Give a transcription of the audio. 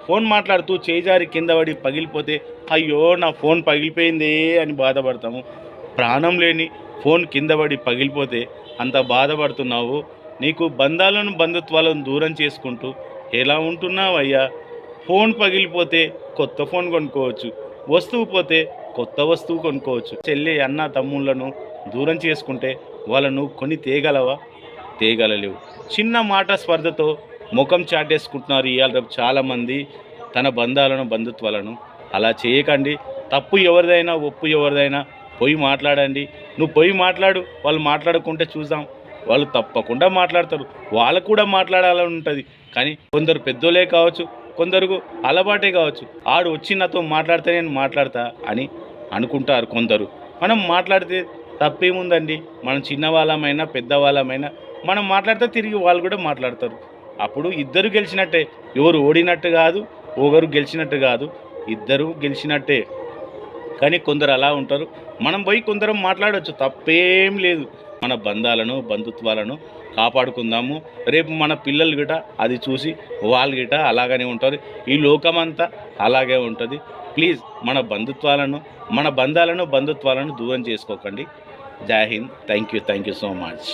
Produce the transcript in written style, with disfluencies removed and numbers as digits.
Phone మాట్లాడుతూ చేజారి కింద పడి పగిలిపోతే అయ్యో నా ఫోన్ పగిలిపోయిందే అని బాధపడతాము. ప్రాణం లేని ఫోన్ కింద పడి పగిలిపోతే అంత బాధపడుతున్నావు. నీకు బంధాలను బంధుత్వాలను దూరం చేసుకుంటూ ఎలా ఉంటున్నావయ్యా? ఫోన్ పగిలిపోతే కొత్త ఫోన్ కొనుక్కోవచ్చు, వస్తువు పోతే కొత్త వస్తువు కొనుక్కోవచ్చు. చెల్లి అన్న తమ్ముళ్ళను దూరం చేసుకుంటే వాళ్ళను కొని తేగలవా? తేగలలేవు. చిన్న మాట స్పర్ధతో ముఖం చాటేసుకుంటున్నారు ఇవాళ రేపు చాలామంది తన బంధాలను బంధుత్వాలను. అలా చేయకండి. తప్పు ఎవరిదైనా ఒప్పు ఎవరిదైనా పోయి మాట్లాడండి. నువ్వు పోయి మాట్లాడు, వాళ్ళు మాట్లాడుకుంటే చూద్దాం. వాళ్ళు తప్పకుండా మాట్లాడతారు, వాళ్ళకు కూడా మాట్లాడాలని ఉంటుంది. కానీ కొందరు పెద్దోళ్ళే కావచ్చు, కొందరు అలవాటే కావచ్చు, ఆడు వచ్చి నాతో మాట్లాడితే నేను మాట్లాడతా అని అనుకుంటారు కొందరు. మనం మాట్లాడితే తప్పేముందండి? మనం చిన్నవాళ్ళమైనా పెద్దవాళ్ళమైనా మనం మాట్లాడితే తిరిగి వాళ్ళు కూడా మాట్లాడతారు. అప్పుడు ఇద్దరు గెలిచినట్టే, ఎవరు ఓడినట్టు కాదు, ఒకరు గెలిచినట్టు కాదు, ఇద్దరు గెలిచినట్టే. కానీ కొందరు అలా ఉంటారు. మనం పోయి కొందరం మాట్లాడవచ్చు, తప్పేం లేదు. మన బంధాలను బంధుత్వాలను కాపాడుకుందాము. రేపు మన పిల్లలు గిట అది చూసి వాళ్ళు గిట అలాగనే ఉంటారు. ఈ లోకమంతా అలాగే ఉంటుంది. ప్లీజ్ మన బంధుత్వాలను మన బంధాలను బంధుత్వాలను దూరం చేసుకోకండి. జై Hind. Thank you so much.